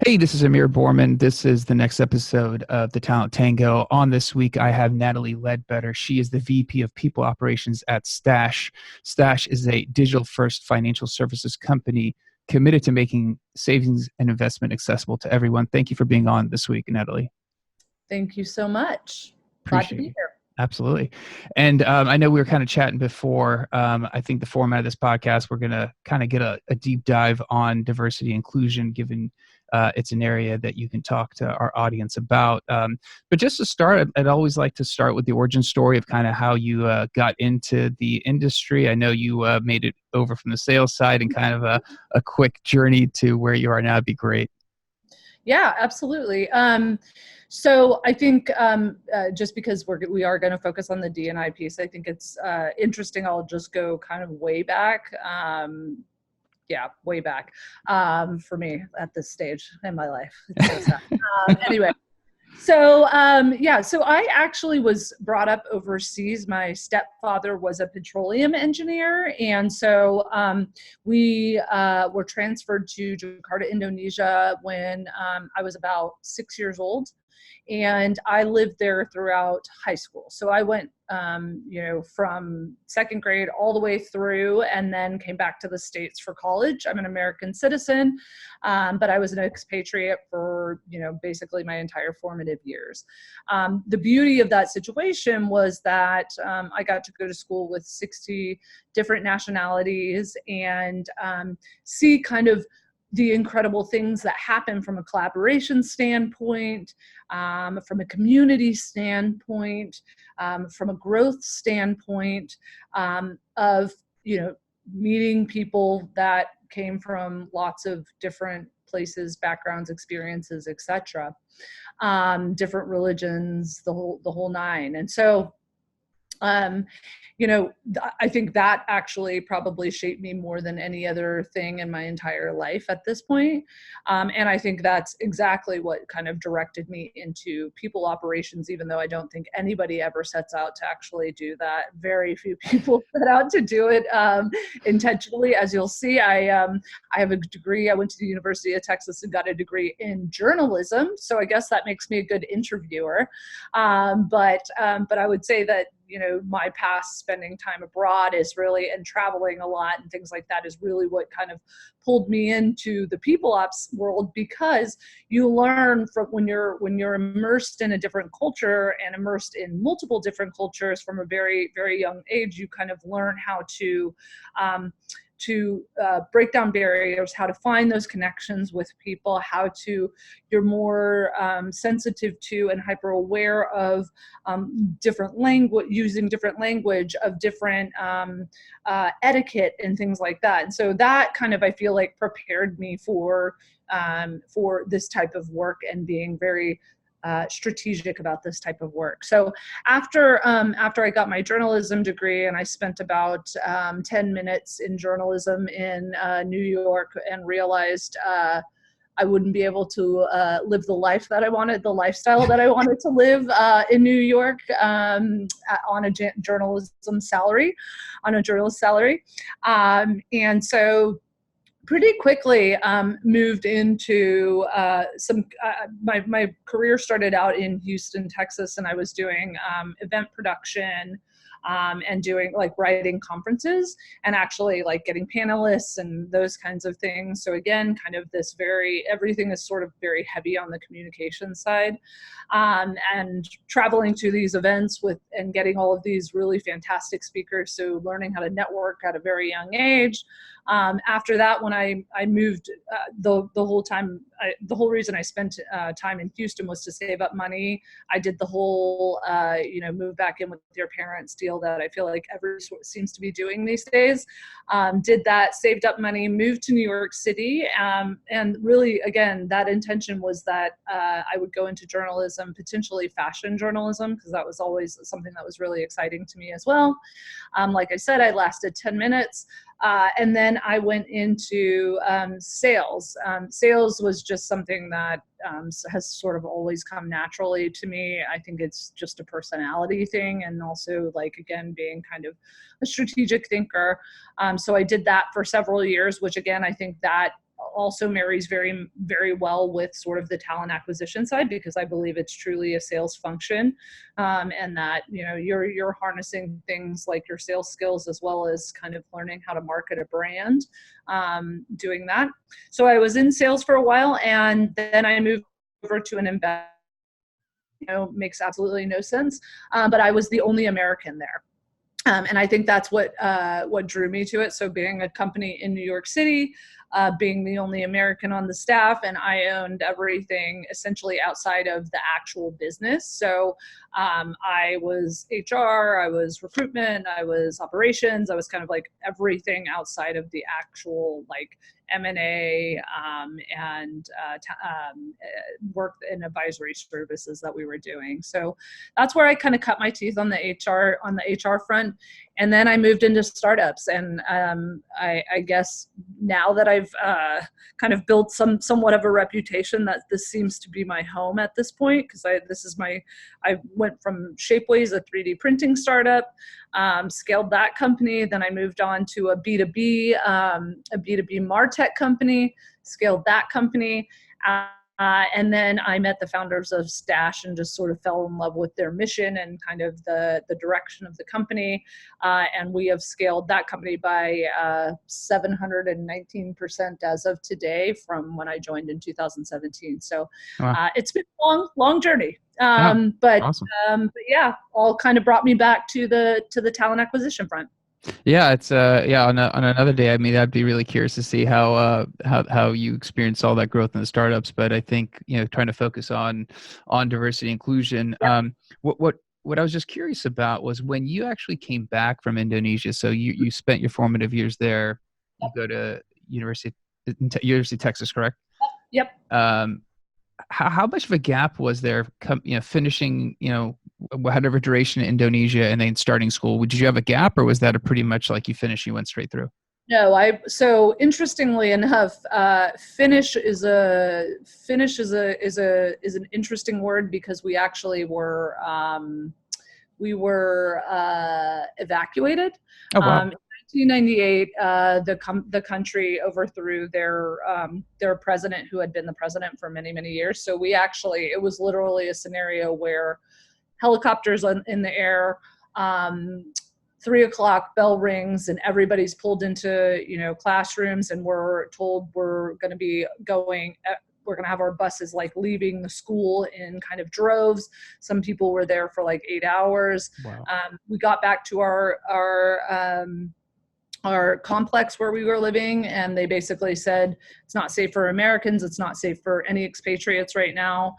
Hey, this is Amir Borman. This is the next episode of the Talent Tango. On this week, I have Natalie Ledbetter. She is the VP of People Operations at Stash. Stash is a digital-first financial services company committed to making savings and investment accessible to everyone. Thank you for being on this week, Natalie. Thank you so much. Glad to Appreciate be it. here. Absolutely. And I know we were kind of chatting before. I think the format of this podcast, we're going to kind of get a deep dive on diversity and inclusion, given it's an area that you can talk to our audience about. But just to start, I'd always like to start with the origin story of kind of how you got into the industry. I know you made it over from the sales side, and kind of a quick journey to where you are now would be great. Yeah, absolutely. So I think just because we are going to focus on the D&I piece, I think it's interesting. I'll just go kind of way back. Way back for me at this stage in my life. It's so sad. Anyway, so I actually was brought up overseas. My stepfather was a petroleum engineer, and so we were transferred to Jakarta, Indonesia when I was about 6 years old, and I lived there throughout high school. So I went, from second grade all the way through, and then came back to the States for college. I'm an American citizen, but I was an expatriate for, basically my entire formative years. The beauty of that situation was that I got to go to school with 60 different nationalities and see kind of the incredible things that happen from a collaboration standpoint, from a community standpoint, from a growth standpoint, of, meeting people that came from lots of different places, backgrounds, experiences, etc., different religions, the whole nine. And so, I think that actually probably shaped me more than any other thing in my entire life at this point. And I think that's exactly what kind of directed me into people operations, even though I don't think anybody ever sets out to actually do that. Very few people set out to do it intentionally. As you'll see, I have a degree. I went to the University of Texas and got a degree in journalism. So I guess that makes me a good interviewer. But I would say that, my past spending time abroad is really, and traveling a lot and things like that, is really what kind of pulled me into the people ops world, because you learn from when you're immersed in a different culture and immersed in multiple different cultures from a very, very young age. You kind of learn how to break down barriers, how to find those connections with people, you're more sensitive to and hyper aware of different language, using different language, of different etiquette and things like that. And so that kind of, I feel like, prepared me for this type of work and being very strategic about this type of work. So after I got my journalism degree, and I spent about 10 minutes in journalism in New York, and realized I wouldn't be able to live the lifestyle that I wanted to live in New York on a journalism salary, and so pretty quickly moved into my career started out in Houston, Texas, and I was doing event production and doing writing conferences, and actually getting panelists and those kinds of things. So again, kind of everything is sort of very heavy on the communication side, and traveling to these events and getting all of these really fantastic speakers. So learning how to network at a very young age. After that, when I moved, the whole reason I spent time in Houston was to save up money. I did the whole, move back in with your parents deal that I feel like everyone seems to be doing these days. Did that, saved up money, moved to New York City, and really, again, that intention was that I would go into journalism, potentially fashion journalism, because that was always something that was really exciting to me as well. Like I said, I lasted 10 minutes. And then I went into sales. Sales was just something that has sort of always come naturally to me. I think it's just a personality thing, and also, again, being kind of a strategic thinker. So I did that for several years, which again, I think that also marries very, very well with sort of the talent acquisition side, because I believe it's truly a sales function, and that, you're harnessing things like your sales skills as well as kind of learning how to market a brand, doing that. So I was in sales for a while, and then I moved over to an investment. Makes absolutely no sense, but I was the only American there. And I think that's what drew me to it. So being a company in New York City, being the only American on the staff, and I owned everything essentially outside of the actual business. So I was HR, I was recruitment, I was operations, I was kind of like everything outside of the actual like M&A and work and advisory services that we were doing. So that's where I kind of cut my teeth on the HR front. And then I moved into startups, and I guess now that I've kind of built somewhat of a reputation, that this seems to be my home at this point, because I went from Shapeways, a 3D printing startup, scaled that company. Then I moved on to a B2B MarTech company, scaled that company. And then I met the founders of Stash and just sort of fell in love with their mission and kind of the direction of the company. And we have scaled that company by 719% as of today from when I joined in 2017. So Wow. it's been a long journey. Oh, But awesome. but yeah, all kind of brought me back to the talent acquisition front. Yeah, it's on another day. I mean, I'd be really curious to see how you experience all that growth in the startups. But I think trying to focus on diversity inclusion. Yeah. What I was just curious about was when you actually came back from Indonesia. So you spent your formative years there. You go to University of Texas, correct? Yep. How much of a gap was there, finishing, whatever duration in Indonesia and then starting school? Did you have a gap, or was that a pretty much like you finished, you went straight through? No, so interestingly enough, finish is an interesting word, because we actually were evacuated. Oh, wow. In 1998, the country overthrew their president, who had been the president for many, many years. So it was literally a scenario where helicopters in the air, 3:00 bell rings, and everybody's pulled into classrooms, and we're told we're going to have our buses like leaving the school in kind of droves. Some people were there for like 8 hours. Wow. We got back to our complex where we were living, and they basically said it's not safe for Americans, it's not safe for any expatriates right now.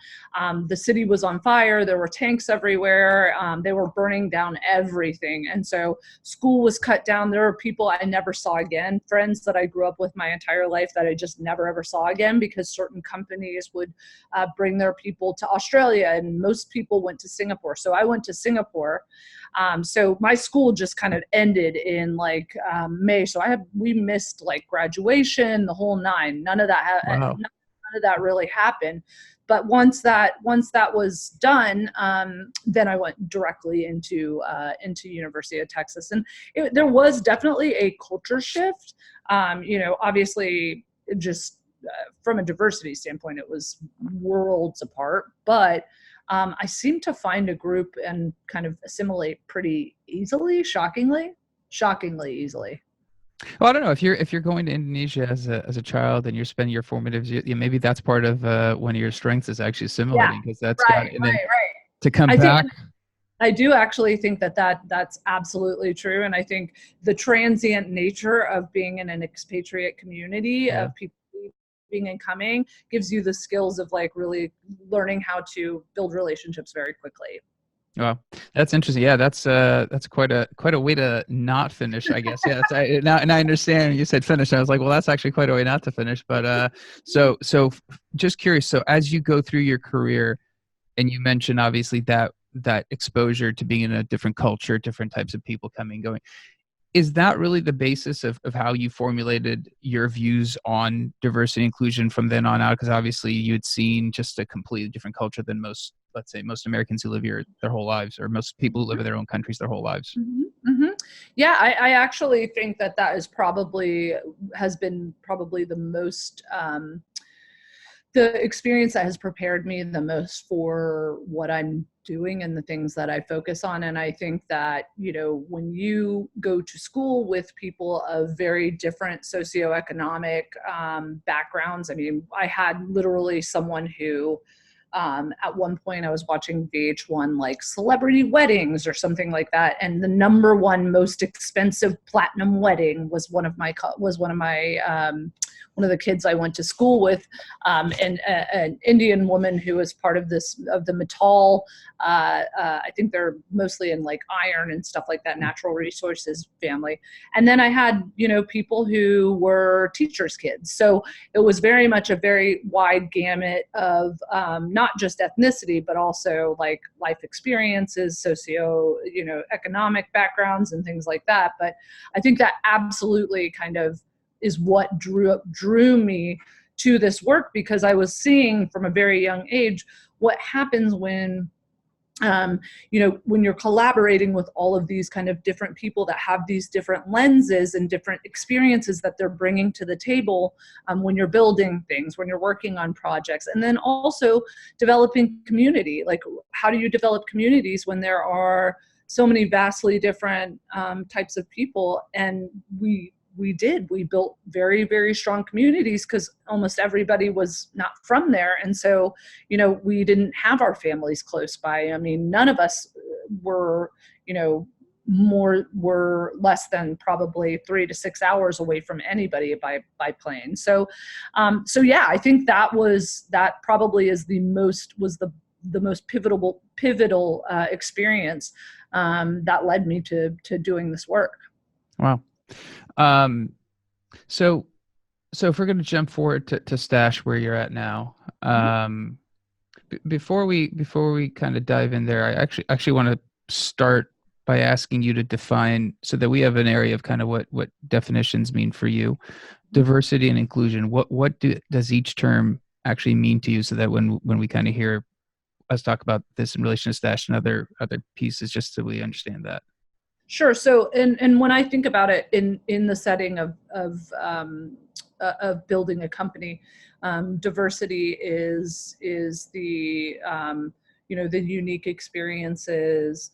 The city was on fire, there were tanks everywhere, they were burning down everything, and so school was cut down. There were people I never saw again, friends that I grew up with my entire life that I just never ever saw again, because certain companies would bring their people to Australia, and most people went to Singapore. So I went to Singapore. So my school just kind of ended in like May. So we missed like graduation, the whole nine. None of that really happened. But once that was done, then I went directly into University of Texas, and there was definitely a culture shift. Obviously, just from a diversity standpoint, it was worlds apart, but I seem to find a group and kind of assimilate pretty easily, shockingly easily. Well, I don't know if you're going to Indonesia as a child and you're spending your formative years, maybe that's part of one of your strengths is actually assimilating, because that's right. To come back. I do actually think that's absolutely true, and I think the transient nature of being in an expatriate community of people being and coming gives you the skills of like really learning how to build relationships very quickly. Well, that's interesting. Yeah, that's quite a way to not finish, I guess. Yeah, now I understand when you said finish. I was like, well, that's actually quite a way not to finish. But so just curious. So as you go through your career, and you mentioned obviously that exposure to being in a different culture, different types of people coming and going, is that really the basis of how you formulated your views on diversity and inclusion from then on out? Because obviously you had seen just a completely different culture than most let's say most Americans who live here their whole lives, or most people who live in their own countries their whole lives. Mm-hmm. Mm-hmm. Yeah, I actually think that has been probably the most, the experience that has prepared me the most for what I'm doing and the things that I focus on. And I think that, when you go to school with people of very different socioeconomic backgrounds, I mean, I had literally someone who, at one point I was watching VH1, like celebrity weddings or something like that, and the number one most expensive platinum wedding was one of the kids I went to school with, and an Indian woman who was part of the Mittal. I think they're mostly in like iron and stuff like that, natural resources family. And then I had, people who were teachers' kids. So it was very much a very wide gamut of not just ethnicity, but also like life experiences, economic backgrounds and things like that. But I think that absolutely kind of is what drew me to this work, because I was seeing from a very young age what happens when when you're collaborating with all of these kind of different people that have these different lenses and different experiences that they're bringing to the table, when you're building things, when you're working on projects, and then also developing community. Like, how do you develop communities when there are so many vastly different types of people? And we built very, very strong communities because almost everybody was not from there. And so, we didn't have our families close by. I mean, none of us were, were less than probably 3 to 6 hours away from anybody by plane. So yeah, I think that probably is the most pivotal experience that led me to doing this work. Wow. So if we're going to jump forward to Stash, where you're at now, before we kind of dive in there, I actually want to start by asking you to define, so that we have an area of kind of what definitions mean for you. Diversity and inclusion. What does each term actually mean to you, so that when we kind of hear us talk about this in relation to Stash and other pieces, just so we understand that. Sure. So, and when I think about it in the setting of building a company, diversity is the the unique experiences,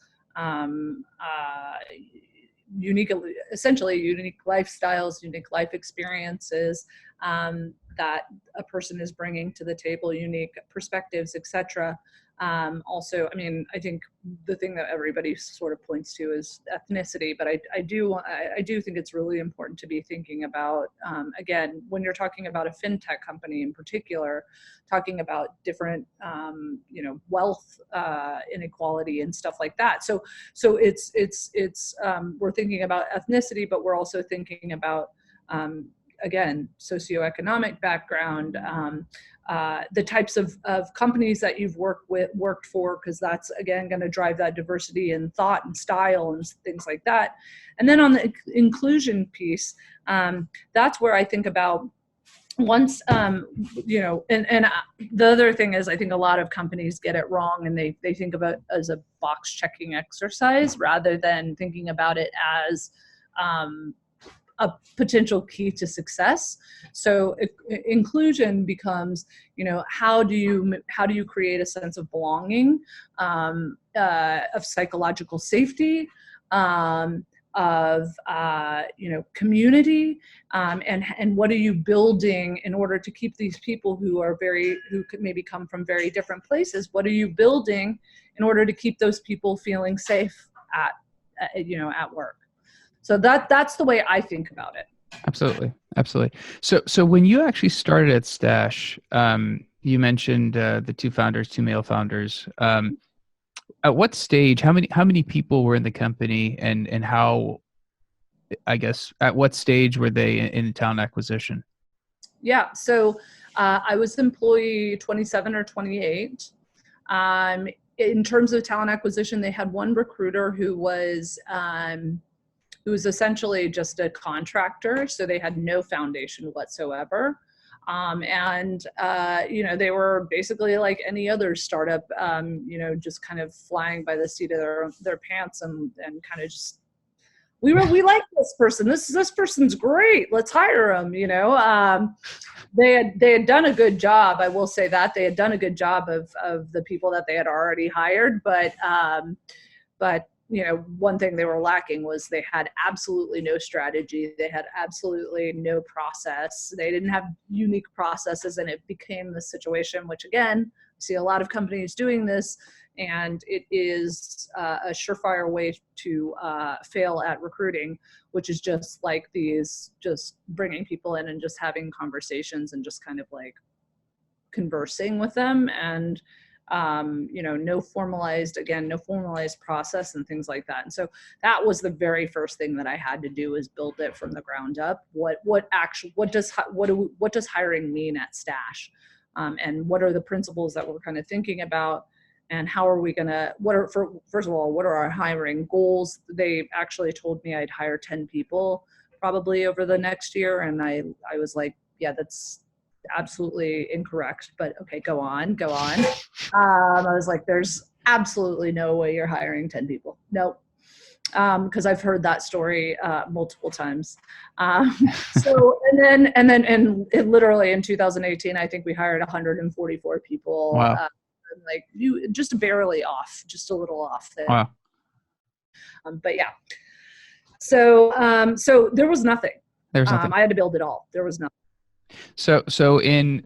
essentially unique lifestyles, unique life experiences that a person is bringing to the table, unique perspectives, etc. Also, I mean, I think the thing that everybody sort of points to is ethnicity, but I do think it's really important to be thinking about, again, when you're talking about a fintech company in particular, talking about different, wealth inequality and stuff like that. So it's we're thinking about ethnicity, but we're also thinking about, again, socioeconomic background, the types of companies that you've worked for, because that's, again, going to drive that diversity in thought and style and things like that. And then on the inclusion piece, that's where I think about once, and the other thing is, I think a lot of companies get it wrong, and they think of it as a box checking exercise rather than thinking about it as a potential key to success. So inclusion becomes, how do you create a sense of belonging, of psychological safety, of community, and what are you building in order to keep these people who could maybe come from very different places? What are you building in order to keep those people feeling safe at work? So that's the way I think about it. Absolutely. So when you actually started at Stash, you mentioned the two male founders. At what stage? How many people were in the company, and how? I guess at what stage were they in talent acquisition? Yeah. So I was employee 27 or 28. In terms of talent acquisition, they had one recruiter who was essentially just a contractor, so they had no foundation whatsoever. They were basically like any other startup, just kind of flying by the seat of their pants and kind of just, we like this person. This person's great. Let's hire him. They had done a good job. I will say that they had done a good job of the people that they had already hired, but one thing they were lacking was they had absolutely no strategy. They had absolutely no process. They didn't have unique processes, and it became the situation, which again, I see a lot of companies doing this, and it is a surefire way to fail at recruiting, which is just bringing people in and just having conversations and just kind of like conversing with them, and no formalized process and things like that. And so that was the very first thing that I had to do, is build it from the ground up. What does hiring mean at Stash? And what are the principles that we're kind of thinking about? And how are we gonna, first of all, what are our hiring goals? They actually told me I'd hire 10 people probably over the next year. And I was like, yeah, that's absolutely incorrect, but okay, go on. I was like, there's absolutely no way you're hiring 10 people. Nope. Because I've heard that story multiple times. Literally in 2018, I think we hired 144 people. Wow. You just barely off, just a little off there. Wow. But yeah. So there was nothing. Nothing. I had to build it all. There was nothing. So in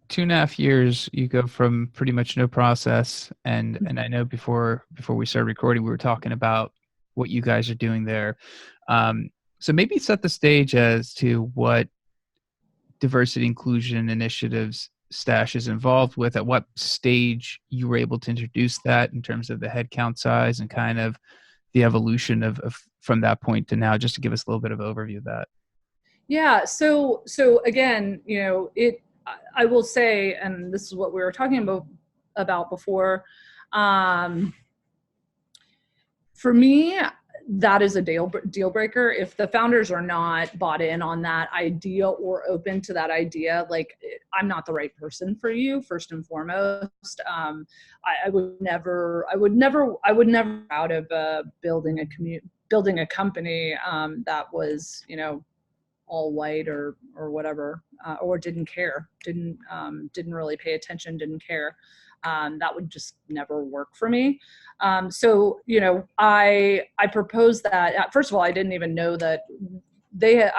2.5 years, you go from pretty much no process, and I know before we started recording, we were talking about what you guys are doing there. So maybe set the stage as to what diversity inclusion initiatives Stash is involved with, at what stage you were able to introduce that in terms of the headcount size and kind of the evolution of from that point to now, just to give us a little bit of overview of that. Yeah. So again, I will say, and this is what we were talking about before. For me, that is a deal breaker. If the founders are not bought in on that idea or open to that idea, like, I'm not the right person for you, first and foremost. I would never out of building a company that was, all white or whatever, or didn't really pay attention, didn't care. That would just never work for me. I proposed that. First of all, I didn't even know that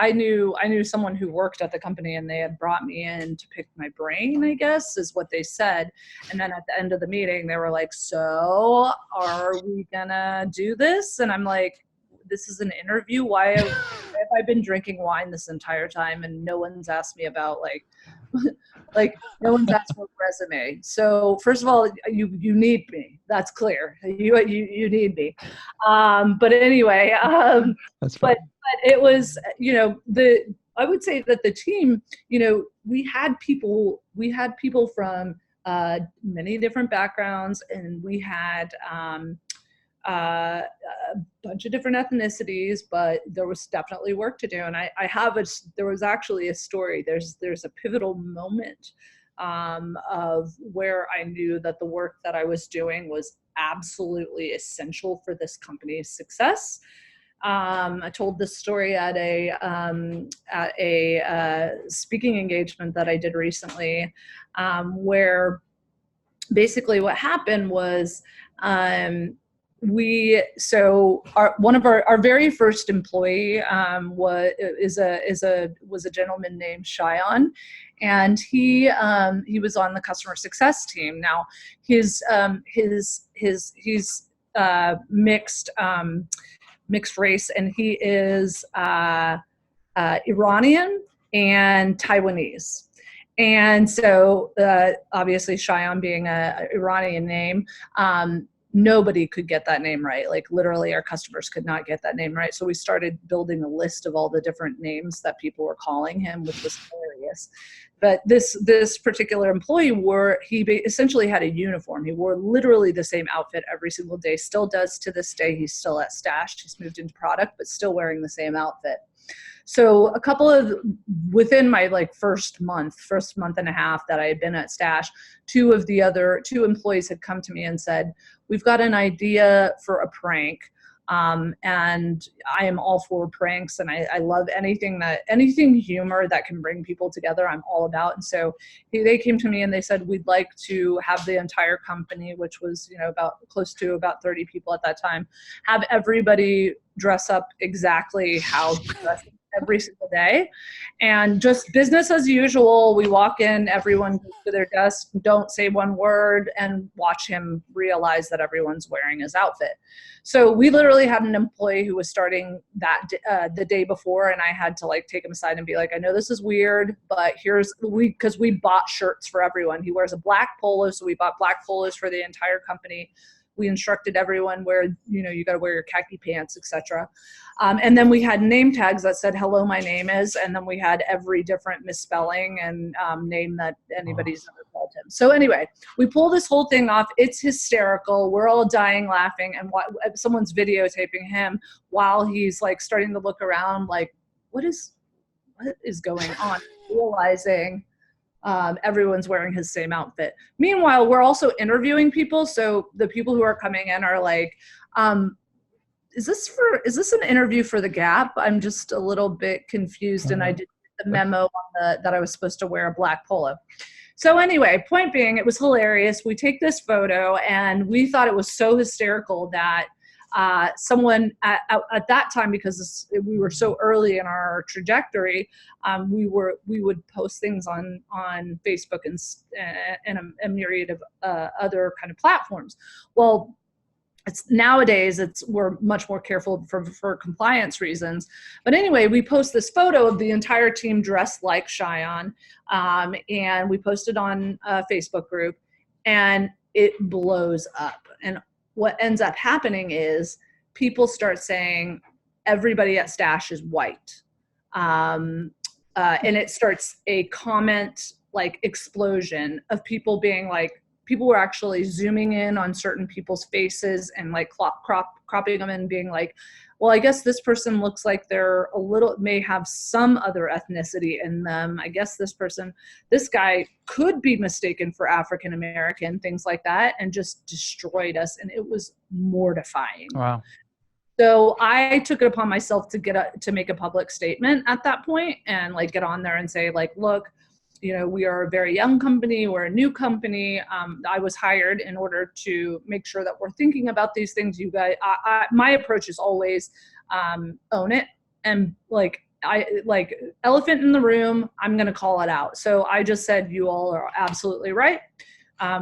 I knew someone who worked at the company, and they had brought me in to pick my brain, I guess is what they said. And then at the end of the meeting, they were like, so are we gonna do this? And I'm like, this is an interview. Why have I been drinking wine this entire time and no one's asked me about no one's asked for a resume? So first of all, you need me. That's clear. You need me. But anyway, That's fine. but it was, I would say that the team, we had people from many different backgrounds, and we had a bunch of different ethnicities, but there was definitely work to do. And there was actually a story. There's a pivotal moment of where I knew that the work that I was doing was absolutely essential for this company's success. I told this story at a speaking engagement that I did recently, where basically what happened was, one of our very first employee was a gentleman named Cheyenne, and he was on the customer success team. Now he's mixed race, and he is Iranian and Taiwanese. And so obviously Cheyenne being a Iranian name, nobody could get that name right. Like literally our customers could not get that name right. So we started building a list of all the different names that people were calling him, which was hilarious. But this particular employee essentially had a uniform. He wore literally the same outfit every single day, still does to this day. He's still at Stash. He's moved into product, but still wearing the same outfit. So within my like first month and a half that I had been at Stash, two employees had come to me and said, we've got an idea for a prank. And I am all for pranks, and I love anything humor that can bring people together, I'm all about. And so they came to me and they said, we'd like to have the entire company, which was, about close to about 30 people at that time, have everybody dress up exactly how he dressed every single day, and just business as usual. We walk in, everyone goes to their desk, don't say one word, and watch him realize that everyone's wearing his outfit. So we literally had an employee who was starting that the day before, and I had to like take him aside and be like, I know this is weird, but because we bought shirts for everyone. He wears a black polo, so we bought black polos for the entire company. We instructed everyone where, you got to wear your khaki pants, etc. And then we had name tags that said, hello, my name is, and then we had every different misspelling and name that anybody's ever called him. So anyway, we pull this whole thing off. It's hysterical. We're all dying laughing, and someone's videotaping him while he's like starting to look around like, what is going on? Realizing everyone's wearing his same outfit. Meanwhile, we're also interviewing people. So the people who are coming in are like, is this an interview for The Gap? I'm just a little bit confused. And I didn't get the memo that I was supposed to wear a black polo. So anyway, point being, it was hilarious. We take this photo and we thought it was so hysterical that someone at that time, because we were so early in our trajectory, we would post things on Facebook and a myriad of other kind of platforms. Well, nowadays we're much more careful for compliance reasons. But anyway, we post this photo of the entire team dressed like Cheyenne, and we posted on a Facebook group, and it blows up. And what ends up happening is people start saying everybody at Stash is white. And it starts a comment like explosion of people being like, people were actually zooming in on certain people's faces and like cropping them and being like, well, I guess this person looks like they're may have some other ethnicity in them. I guess this guy could be mistaken for African American, things like that, and just destroyed us. And it was mortifying. Wow. So I took it upon myself to make a public statement at that point and like get on there and say like, look, we are a very young company. We're a new company. I was hired in order to make sure that we're thinking about these things. You guys, my approach is always own it, and like elephant in the room, I'm going to call it out. So I just said, you all are absolutely right.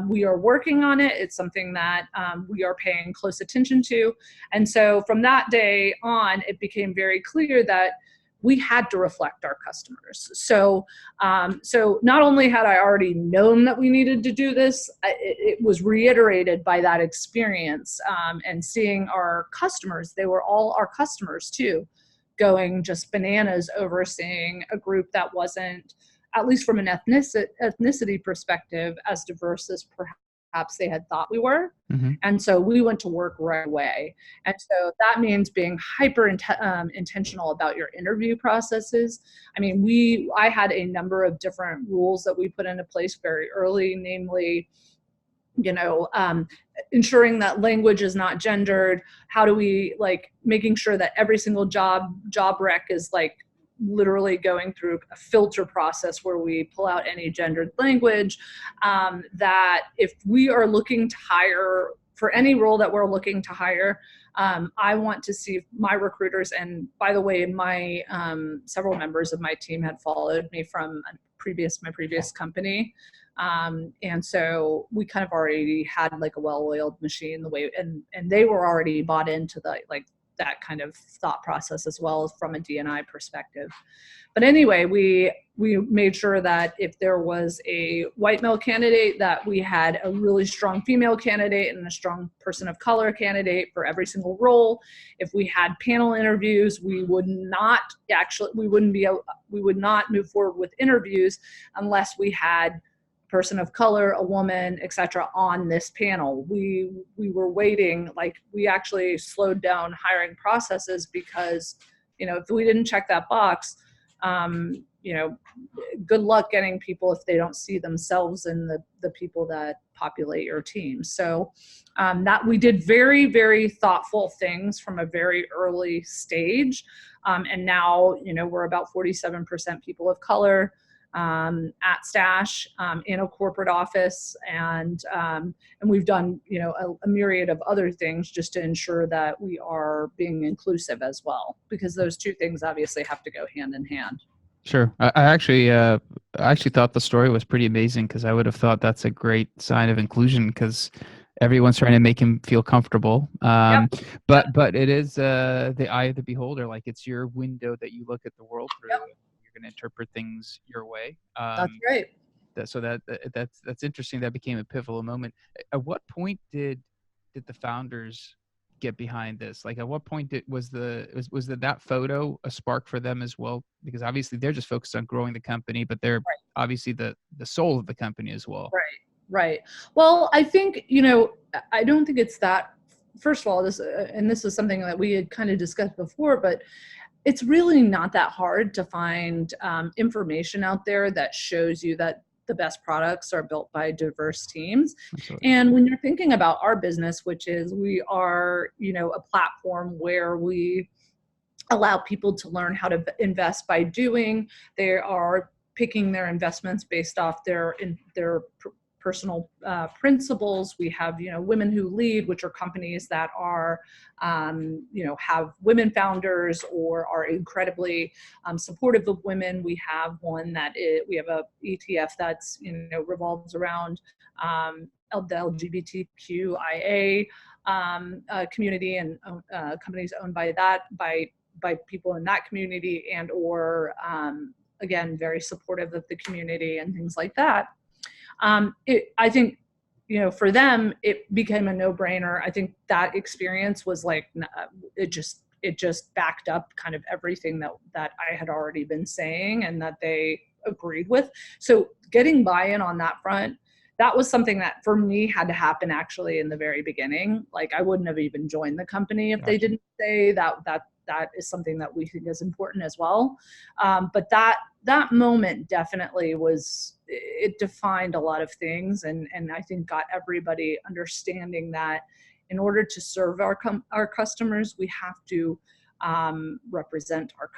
We are working on it. It's something that we are paying close attention to. And so from that day on, it became very clear that we had to reflect our customers. So not only had I already known that we needed to do this, it was reiterated by that experience, and seeing our customers, they were all our customers too, going just bananas over seeing a group that wasn't, at least from an ethnicity perspective, as diverse as perhaps they had thought we were. Mm-hmm. And so we went to work right away. And so that means being hyper intentional about your interview processes. I mean, I had a number of different rules that we put into place very early, namely, ensuring that language is not gendered. How do we making sure that every single job rec is literally going through a filter process where we pull out any gendered language, that if we are looking to hire for any role that we're looking to hire, I want to see my recruiters, and by the way, my several members of my team had followed me from my previous company. And so we kind of already had a well-oiled machine and they were already bought into the that kind of thought process as well from a D&I perspective. But anyway, we made sure that if there was a white male candidate, that we had a really strong female candidate and a strong person of color candidate for every single role. If we had panel interviews, we would not move forward with interviews unless we had person of color, a woman, etc. on this panel. We were waiting, like we actually slowed down hiring processes because, if we didn't check that box, good luck getting people if they don't see themselves in the people that populate your team. So that we did very, very thoughtful things from a very early stage. And now, we're about 47% people of color at Stash in a corporate office. And we've done, a myriad of other things just to ensure that we are being inclusive as well, because those two things obviously have to go hand in hand. Sure. I actually thought the story was pretty amazing, because I would have thought that's a great sign of inclusion, because everyone's trying to make him feel comfortable. Yep. But it is the eye of the beholder. Like, it's your window that you look at the world through. Yep. You're going to interpret things your way. That's right. That's interesting. That became a pivotal moment. At what point did the founders get behind this? Like, at what point was that photo a spark for them as well? Because obviously they're just focused on growing the company, but they're obviously the soul of the company as well. Right. Well, I think, I don't think it's that. First of all, this is something that we had kind of discussed before, but it's really not that hard to find information out there that shows you that the best products are built by diverse teams. Absolutely. And when you're thinking about our business, which is we are, a platform where we allow people to learn how to invest by doing. They are picking their investments based off their personal principles. We have, Women Who Lead, which are companies that are, have women founders or are incredibly supportive of women. We have we have a ETF that's, revolves around the LGBTQIA community, and companies owned by people in that community, and or again, very supportive of the community and things like that. I think, for them, it became a no-brainer. I think that experience was like, it just backed up kind of everything that I had already been saying and that they agreed with. So getting buy-in on that front, that was something that for me had to happen actually in the very beginning. Like, I wouldn't have even joined the company if they didn't say that is something that we think is important as well. But that moment definitely it defined a lot of things, and I think got everybody understanding that in order to serve our customers, we have to represent our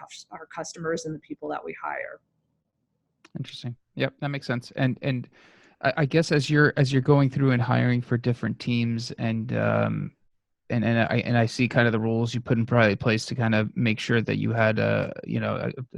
customers and the people that we hire. Interesting. Yep, that makes sense. And I guess as you're going through and hiring for different teams, and I see kind of the rules you put in place to kind of make sure that you had a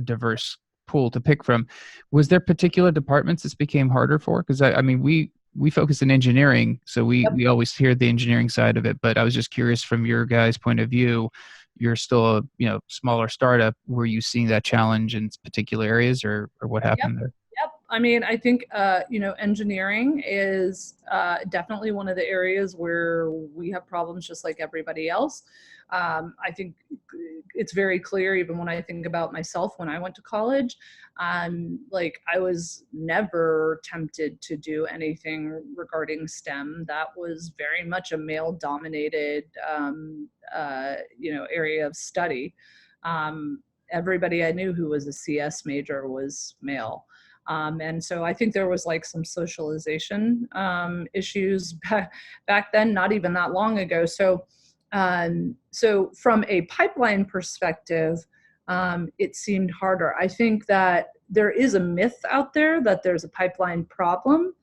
diverse pool to pick from. Was there particular departments this became harder for? Because I mean, we focus in engineering, so we always hear the engineering side of it. But I was just curious, from your guys' point of view, you're still a smaller startup. Were you seeing that challenge in particular areas, or what happened there? Yep. I mean, I think, engineering is definitely one of the areas where we have problems just like everybody else. I think it's very clear, even when I think about myself when I went to college, like I was never tempted to do anything regarding STEM. That was very much a male dominated, area of study. Everybody I knew who was a CS major was male. And so I think there was like some socialization issues back then, not even that long ago. So from a pipeline perspective, it seemed harder. I think that there is a myth out there that there's a pipeline problem.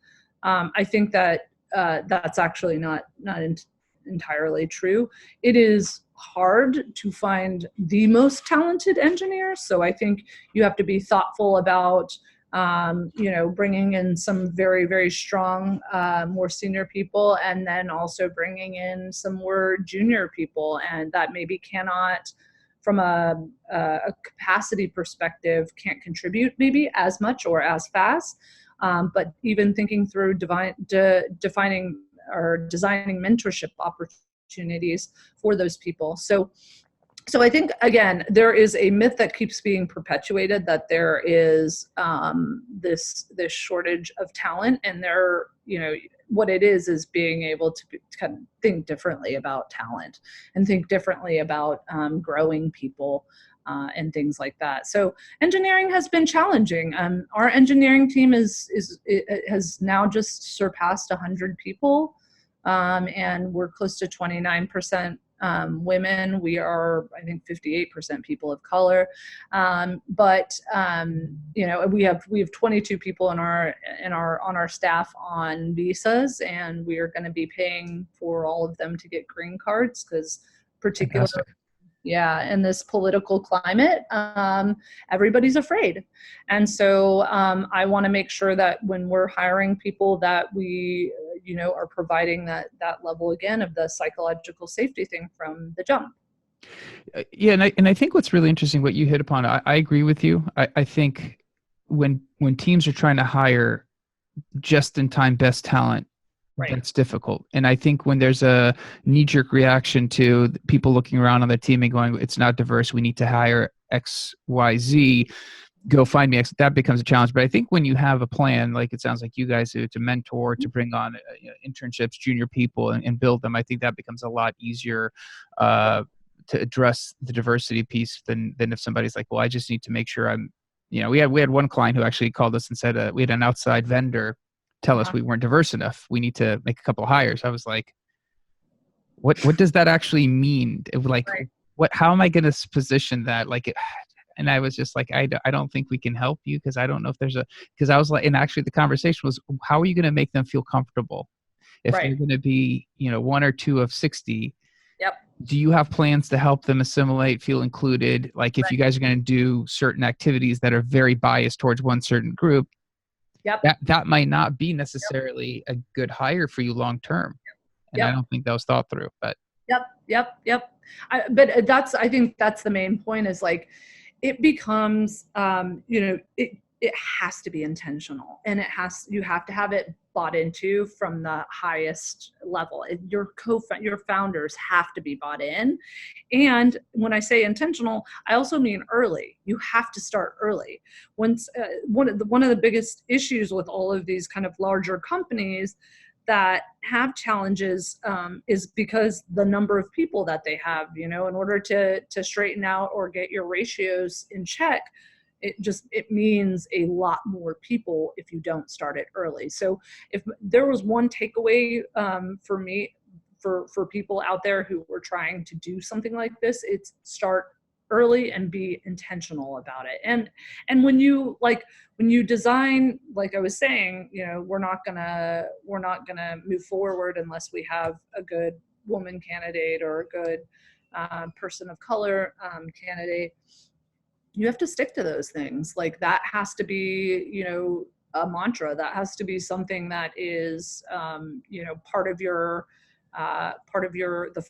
I think that that's actually not entirely true. It is hard to find the most talented engineers. So I think you have to be thoughtful about bringing in some very, very strong, more senior people, and then also bringing in some more junior people, and that maybe cannot, from a capacity perspective, can't contribute maybe as much or as fast. But even thinking through defining or designing mentorship opportunities for those people. So I think, again, there is a myth that keeps being perpetuated that there is this shortage of talent, and what it is being able to kind of think differently about talent and think differently about growing people and things like that. So engineering has been challenging. Our engineering team has now just surpassed 100 people, and we're close to 29% women. We are, I think, 58% people of color. But we have 22 people on our staff on visas, and we are going to be paying for all of them to get green cards, because particularly, in this political climate, everybody's afraid. And so I want to make sure that when we're hiring people that we, are providing that level again of the psychological safety thing from the jump. Yeah. And I think what's really interesting, what you hit upon, I agree with you. I think when teams are trying to hire just in time best talent, right, that's difficult. And I think when there's a knee-jerk reaction to people looking around on the team and going, it's not diverse, we need to hire X, Y, Z, go find me X, that becomes a challenge. But I think when you have a plan, like it sounds like you guys do, to mentor, to bring on internships, junior people, and build them, I think that becomes a lot easier to address the diversity piece than if somebody's like, well, I just need to make sure I'm, we had one client who actually called us and said we had an outside vendor tell us we weren't diverse enough. We need to make a couple of hires. I was like, what does that actually mean? Like, right. How am I going to position that? And I was just like, I don't think we can help you, because I don't know if because I was like, and actually the conversation was, how are you going to make them feel comfortable if they're going to be, one or two of 60? Yep. Do you have plans to help them assimilate, feel included? Like if you guys are going to do certain activities that are very biased towards one certain group, that might not be necessarily a good hire for you long term. And I don't think that was thought through. But Yep. I think that's the main point, is like, it becomes, it has to be intentional, and you have to have it bought into from the highest level. Your founders have to be bought in. And when I say intentional, I also mean early. You have to start early. Once one of the biggest issues with all of these kind of larger companies that have challenges is because the number of people that they have, in order to straighten out or get your ratios in check, it means a lot more people if you don't start it early. So if there was one takeaway for me, for people out there who were trying to do something like this, it's start early and be intentional about it. And when you design, like I was saying, we're not gonna move forward unless we have a good woman candidate or a good person of color candidate. You have to stick to those things. Like, that has to be, a mantra. That has to be something that is, part of the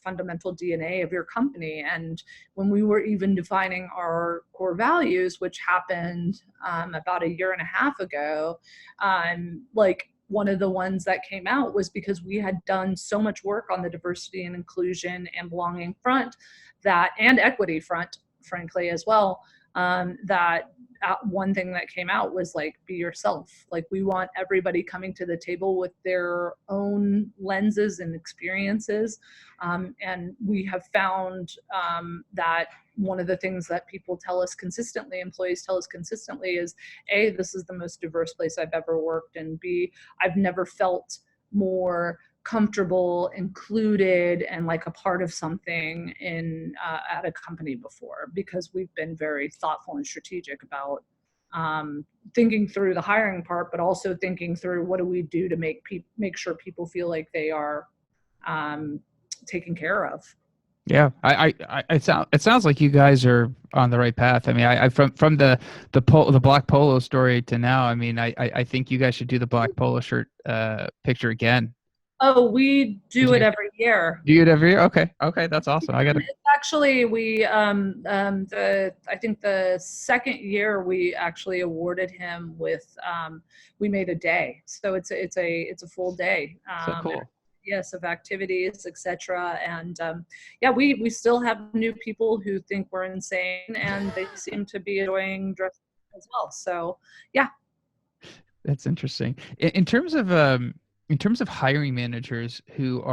fundamental DNA of your company. And when we were even defining our core values, which happened about 1.5 years ago, one of the ones that came out was because we had done so much work on the diversity and inclusion and belonging front, and equity front, frankly, as well, that one thing that came out was like, be yourself. Like, we want everybody coming to the table with their own lenses and experiences. And we have found that one of the things that people tell us consistently, employees tell us consistently, is A, this is the most diverse place I've ever worked, and B, I've never felt more comfortable, included, and like a part of something at a company before, because we've been very thoughtful and strategic about thinking through the hiring part, but also thinking through what do we do to make sure people feel like they are taken care of. Yeah, it sounds like you guys are on the right path. I mean, I from the black polo story to now, I mean, I think you guys should do the black polo shirt picture again. Oh, we Did do you it guys every year. do it every year? Okay, okay, that's awesome. I gotta. It's actually, we the I think the second year we actually awarded him with, we made a day, so it's a full day, So cool. yes, of activities, etc. And yeah, we still have new people who think we're insane, and they seem to be enjoying dressing as well. So yeah. That's interesting. In terms of hiring managers who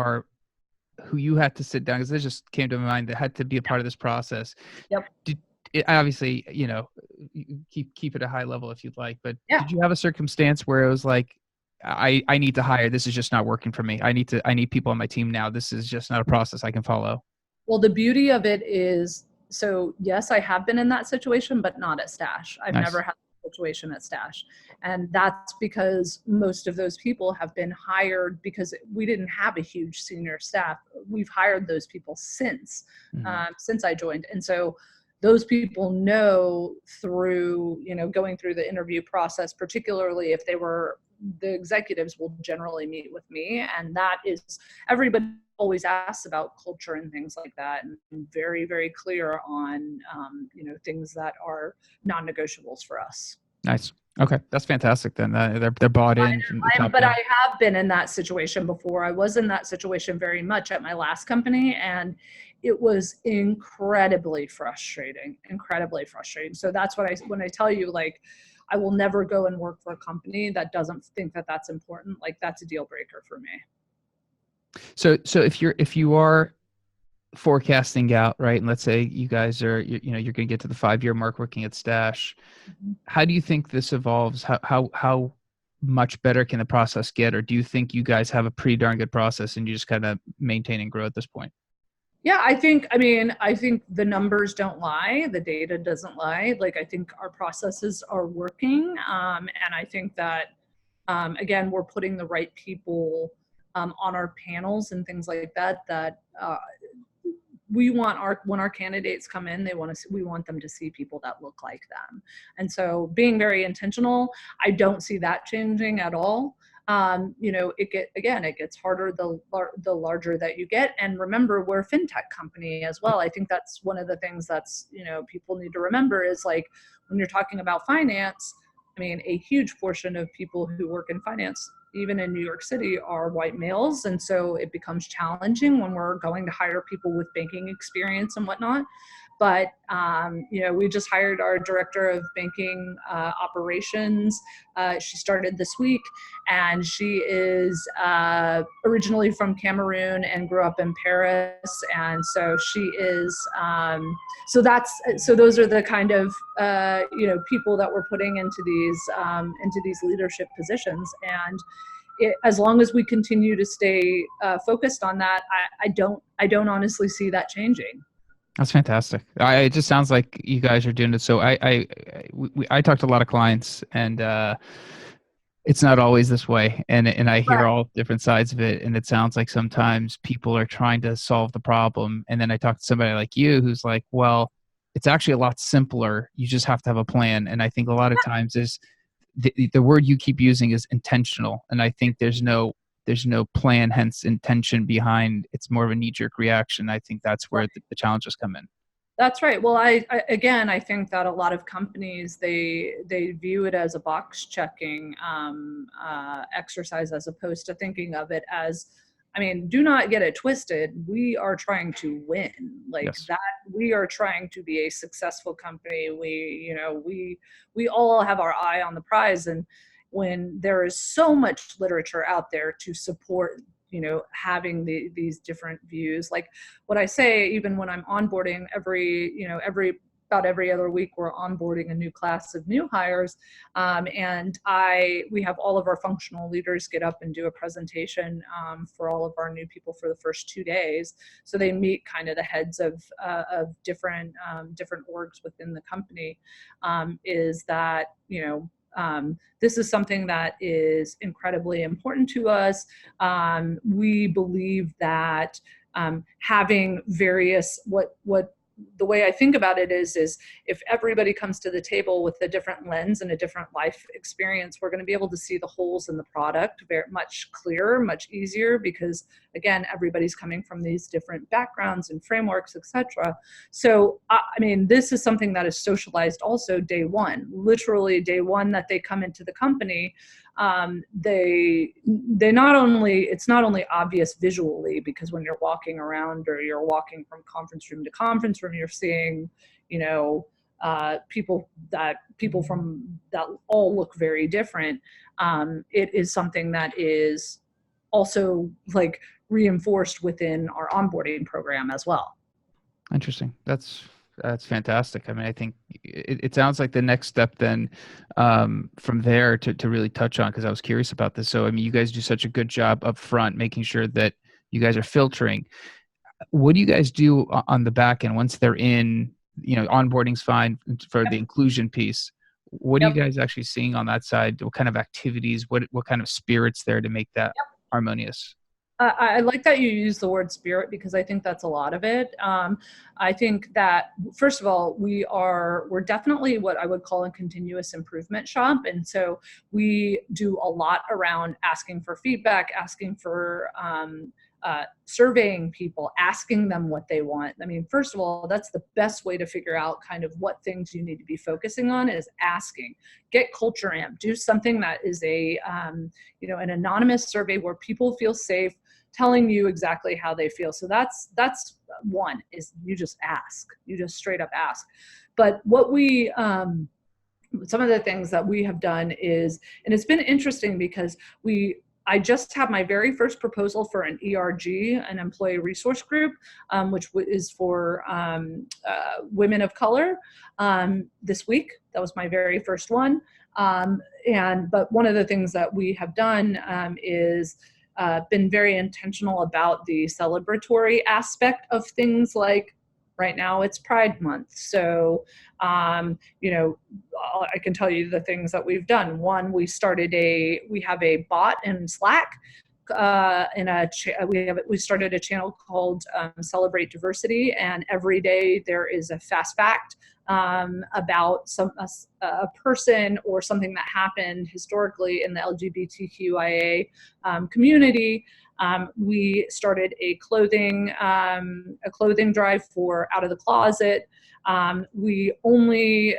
you had to sit down, because this just came to my mind, that had to be a part of this process. Yep. Did obviously, you keep it a high level if you'd like, but Yeah. did you have a circumstance where it was like, I need to hire, this is just not working for me. I need people on my team now. This is just not a process I can follow. Well, the beauty of it is, so yes, I have been in that situation, but not at Stash. I've never Nice. had a situation at Stash. And that's because most of those people have been hired because we didn't have a huge senior staff. We've hired those people Mhm. since I joined. And so those people know through, going through the interview process, particularly if they were, the executives will generally meet with me. And that is, everybody always asks about culture and things like that, and I'm very, very clear on, things that are non-negotiables for us. Nice. Okay, that's fantastic. Then they're bought in from the top But I down. have been in that situation before. I was in that situation very much at my last company, and it was incredibly frustrating, incredibly frustrating. So that's what when I tell you, like, I will never go and work for a company that doesn't think that that's important. Like, that's a deal breaker for me. So if you are forecasting out, right, and let's say you guys are, you're going to get to the 5-year mark working at Stash, Mhm. how do you think this evolves? How much better can the process get, or do you think you guys have a pretty darn good process and you just kind of maintain and grow at this point? Yeah, I think the numbers don't lie, the data doesn't lie. Like, I think our processes are working, and I think that, again, we're putting the right people on our panels and things like that. That we want our when our candidates come in, we want them to see people that look like them. And so, being very intentional, I don't see that changing at all. It gets harder the larger that you get. And remember, we're a fintech company as well. I think that's one of the things that's, people need to remember is, like, when you're talking about finance, I mean, a huge portion of people who work in finance, even in New York City, are white males. And so it becomes challenging when we're going to hire people with banking experience and whatnot. But, we just hired our director of banking operations. She started this week, and she is originally from Cameroon and grew up in Paris. And so she is, so those are the kind of, people that we're putting into these leadership positions. And as long as we continue to stay focused on that, I don't honestly see that changing. That's fantastic. It just sounds like you guys are doing it. So I talk to a lot of clients, and it's not always this way, and I hear Right. all different sides of it, and it sounds like sometimes people are trying to solve the problem, and then I talk to somebody like you who's like, well, it's actually a lot simpler. You just have to have a plan. And I think a lot of times is the word you keep using is intentional, and I think there's no plan, hence intention behind. It's more of a knee-jerk reaction. I think that's where the challenges come in. That's right. Well, I think that a lot of companies, they view it as a box checking exercise, as opposed to thinking of it as, I mean, do not get it twisted. We are trying to win, like Yes. that. We are trying to be a successful company. We all have our eye on the prize, and when there is so much literature out there to support, having these different views, like what I say, even when I'm onboarding, about every other week, we're onboarding a new class of new hires, and we have all of our functional leaders get up and do a presentation for all of our new people for the first 2 days. So they meet kind of the heads of different orgs within the company. Is that, this is something that is incredibly important to us. We believe that having various, what the way I think about it is if everybody comes to the table with a different lens and a different life experience, we're going to be able to see the holes in the product very much clearer, much easier, because again, everybody's coming from these different backgrounds and frameworks, etc. So, I mean, this is something that is socialized also day one, literally day one that they come into the company. They not only, it's not only obvious visually, because when you're walking around or you're walking from conference room to conference room, you're seeing, you know, people from that all look very different. It is something that is also like reinforced within our onboarding program as well. Interesting. That's fantastic. I mean, I think it sounds like the next step then from there to really touch on, because I was curious about this. So, I mean, you guys do such a good job up front, making sure that you guys are filtering. What do you guys do on the back end once they're in, you know, onboarding's fine for the inclusion piece? What are you guys actually seeing on that side? What kind of activities, what kind of spirits there to make that harmonious? I like that you use the word spirit, because I think that's a lot of it. I think that, first of all, we're definitely what I would call a continuous improvement shop. And so we do a lot around asking for feedback, asking for surveying people, asking them what they want. I mean, first of all, that's the best way to figure out kind of what things you need to be focusing on, is asking. Get culture amp. Do something that is a, you know, an anonymous survey where people feel safe telling you exactly how they feel. So that's one, is you just ask. You just straight up ask. But what we, some of the things that we have done is, and it's been interesting because I just had my very first proposal for an ERG, an employee resource group, which is for women of color, this week. That was my very first one. But one of the things that we have done is been very intentional about the celebratory aspect of things. Like right now it's Pride Month. So, you know, I can tell you the things that we've done. One, we have a bot in Slack. We started a channel called Celebrate Diversity, and every day there is a fast fact about a person or something that happened historically in the LGBTQIA community. We started a clothing drive for Out of the Closet. We only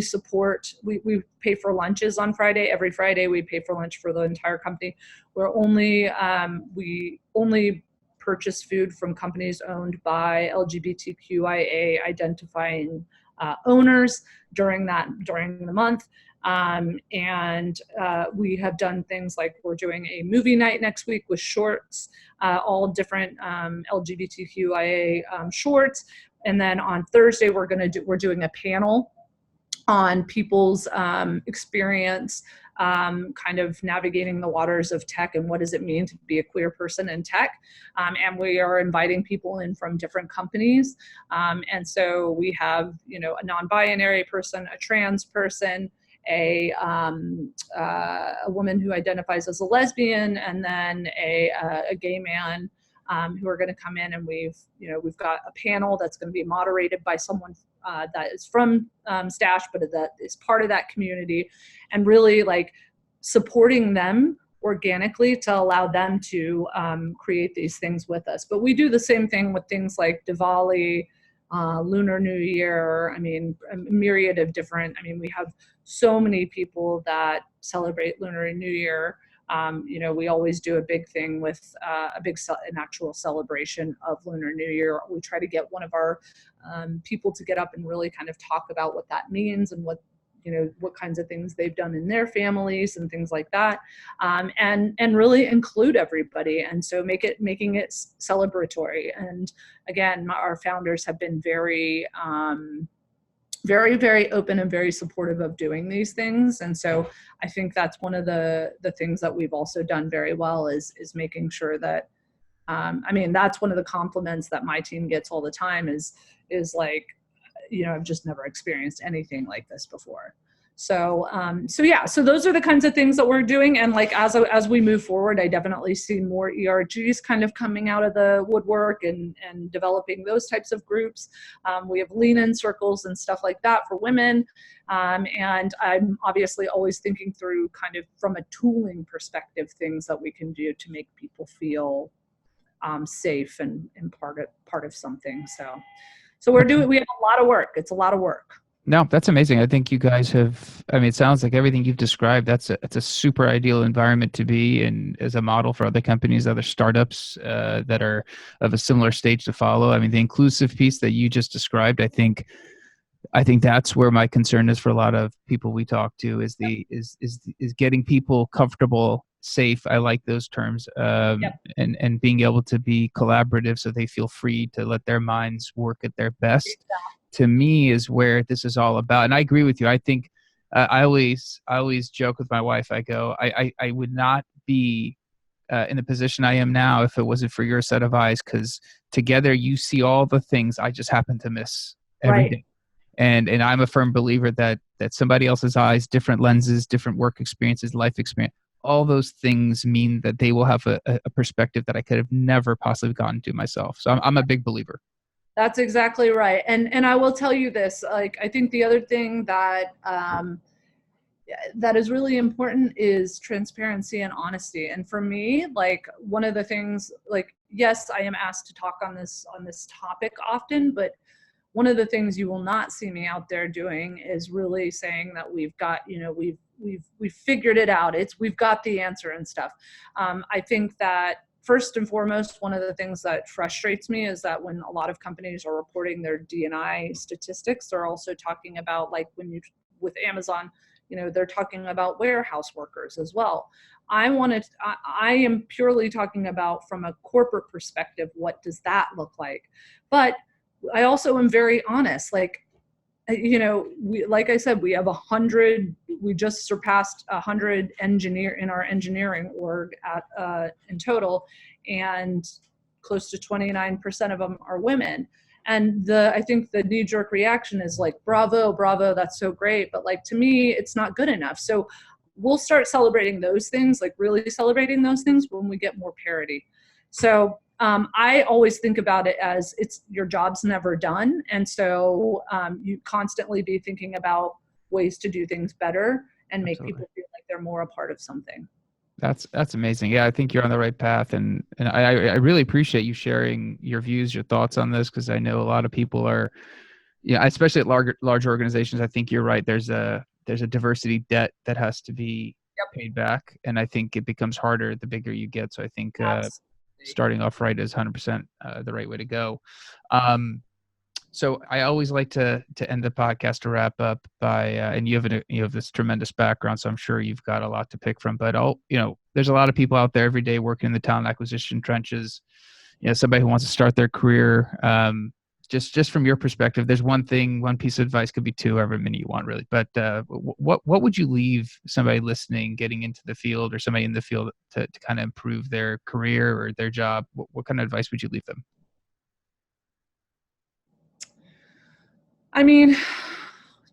support, we pay for lunches on Friday. Every Friday we pay for lunch for the entire company. We only purchase food from companies owned by LGBTQIA identifying owners during the month. We have done things like, we're doing a movie night next week with shorts, all different LGBTQIA shorts. And then on Thursday, we're doing a panel on people's experience kind of navigating the waters of tech, and what does it mean to be a queer person in tech. And we are inviting people in from different companies. And so we have, you know, a non-binary person, a trans person, a woman who identifies as a lesbian, and then a gay man who are going to come in, and we've got a panel that's going to be moderated by someone that is from Stash, but that is part of that community, and really like supporting them organically to allow them to create these things with us. But we do the same thing with things like Diwali, Lunar New Year. I mean, a myriad of different, we have so many people that celebrate Lunar New Year. We always do a big thing with an actual celebration of Lunar New Year. We try to get one of our people to get up and really kind of talk about what that means, and what kinds of things they've done in their families and things like that, and really include everybody. And so making it celebratory. And again, our founders have been very, very open and very supportive of doing these things. And so I think that's one of the things that we've also done very well is making sure that, that's one of the compliments that my team gets all the time is like, I've just never experienced anything like this before. So those are the kinds of things that we're doing. And like, as we move forward, I definitely see more ERGs kind of coming out of the woodwork and developing those types of groups. We have lean-in circles and stuff like that for women. And I'm obviously always thinking through kind of from a tooling perspective, things that we can do to make people feel safe and part of something. So we have a lot of work. It's a lot of work. No, that's amazing. I think you guys have, I mean, it sounds like everything you've described, it's a super ideal environment to be and as a model for other companies, other startups that are of a similar stage to follow. I mean, the inclusive piece that you just described, I think that's where my concern is for a lot of people we talk to is getting people comfortable, safe. I like those terms, Yep. and being able to be collaborative so they feel free to let their minds work at their best. To me, is where this is all about. And I agree with you. I think I always joke with my wife. I go, I would not be in the position I am now if it wasn't for your set of eyes, because together you see all the things I just happen to miss every day. And I'm a firm believer that somebody else's eyes, different lenses, different work experiences, life experience, all those things mean that they will have a perspective that I could have never possibly gotten to myself. So I'm a big believer. That's exactly right. And I will tell you this, like, I think the other thing that that is really important is transparency and honesty. And for me, like, one of the things, like, yes, I am asked to talk on this topic often, but one of the things you will not see me out there doing is really saying that we've got, we've figured it out. We've got the answer and stuff. I think that first and foremost, one of the things that frustrates me is that when a lot of companies are reporting their D&I statistics, they're also talking about, like, with Amazon, they're talking about warehouse workers as well. I am purely talking about from a corporate perspective, what does that look like? But I also am very honest, like, like I said, we have 100, we just surpassed 100 in our engineering org in total, and close to 29% of them are women. And I think the knee-jerk reaction is like, bravo, that's so great. But, like, to me, it's not good enough. So we'll start celebrating those things, like really celebrating those things, when we get more parity. So I always think about it as your job's never done. And so you constantly be thinking about ways to do things better and make Absolutely. people feel like they're more a part of something. That's amazing. Yeah, I think you're on the right path, and I really appreciate you sharing your views, your thoughts on this, because I know a lot of people are, especially at large organizations. I think you're right. There's a diversity debt that has to be paid back, and I think it becomes harder the bigger you get. So I think starting off right is 100% the right way to go. So I always like to end the podcast to wrap up by, and you have this tremendous background, so I'm sure you've got a lot to pick from. But there's a lot of people out there every day working in the talent acquisition trenches. Somebody who wants to start their career. Just from your perspective, there's one piece of advice, could be two, however many you want, really. But what would you leave somebody listening, getting into the field, or somebody in the field to kind of improve their career or their job? What kind of advice would you leave them? I mean,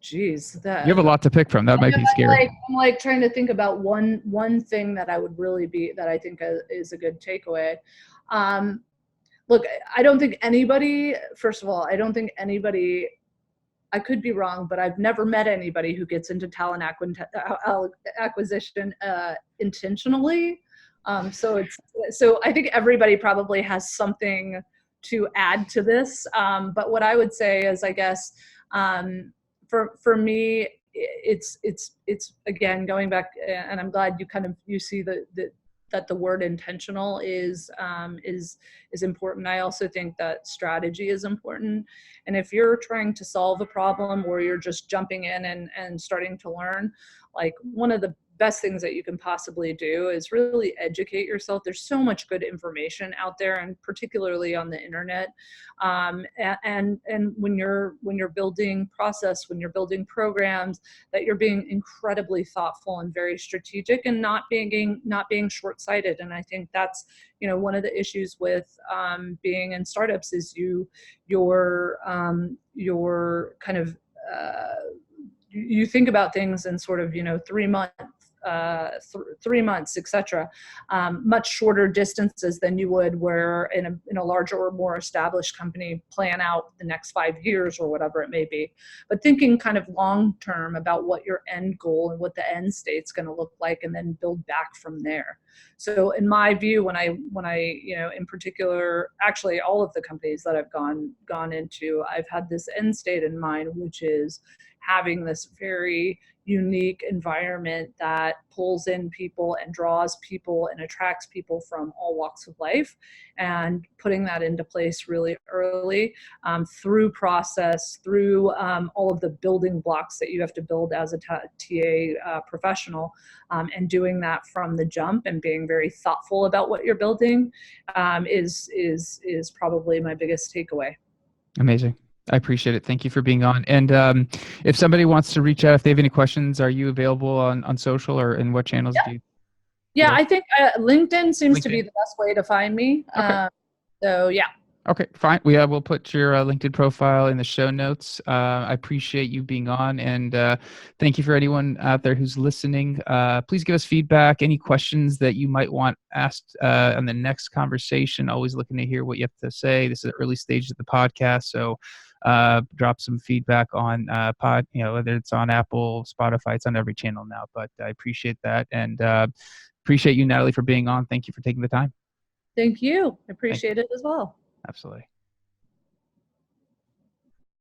geez, You have a lot to pick from. That might be scary. I'm like trying to think about one thing that I would really that I think is a good takeaway. Look, I don't think anybody, first of all, I could be wrong, but I've never met anybody who gets into talent acquisition intentionally. So I think everybody probably has something to add to this. But what I would say is, I guess, for me, it's again, going back, and I'm glad you see that the word intentional is important. I also think that strategy is important. And if you're trying to solve a problem, or you're just jumping in and starting to learn, like, one of the best things that you can possibly do is really educate yourself. There's so much good information out there, and particularly on the internet. And when you're building process, when you're building programs, that you're being incredibly thoughtful and very strategic, and not being short-sighted. And I think that's one of the issues with being in startups is your kind of you think about things in sort of, 3 months, 3 months, etc. Much shorter distances than you would where in a larger or more established company plan out the next 5 years or whatever it may be. But thinking kind of long term about what your end goal and what the end state's going to look like, and then build back from there. So in my view, when I in particular, actually all of the companies that I've gone into, I've had this end state in mind, which is having this very unique environment that pulls in people and draws people and attracts people from all walks of life, and putting that into place really early, through process, through all of the building blocks that you have to build as a TA professional, and doing that from the jump and being very thoughtful about what you're building, is probably my biggest takeaway. Amazing. I appreciate it. Thank you for being on. And if somebody wants to reach out, if they have any questions, are you available on social, or in what channels do you? Yeah, I think LinkedIn seems to be the best way to find me. Okay. So yeah. Okay, fine. We'll put your LinkedIn profile in the show notes. I appreciate you being on, and thank you for anyone out there who's listening. Please give us feedback, any questions that you might want asked on the next conversation. Always looking to hear what you have to say. This is the early stage of the podcast, so drop some feedback on whether it's on Apple, Spotify. It's on every channel now, but I appreciate that, and appreciate you, Natalie, for being on. Thank you for taking the time. Thank you. I appreciate it as well. Absolutely.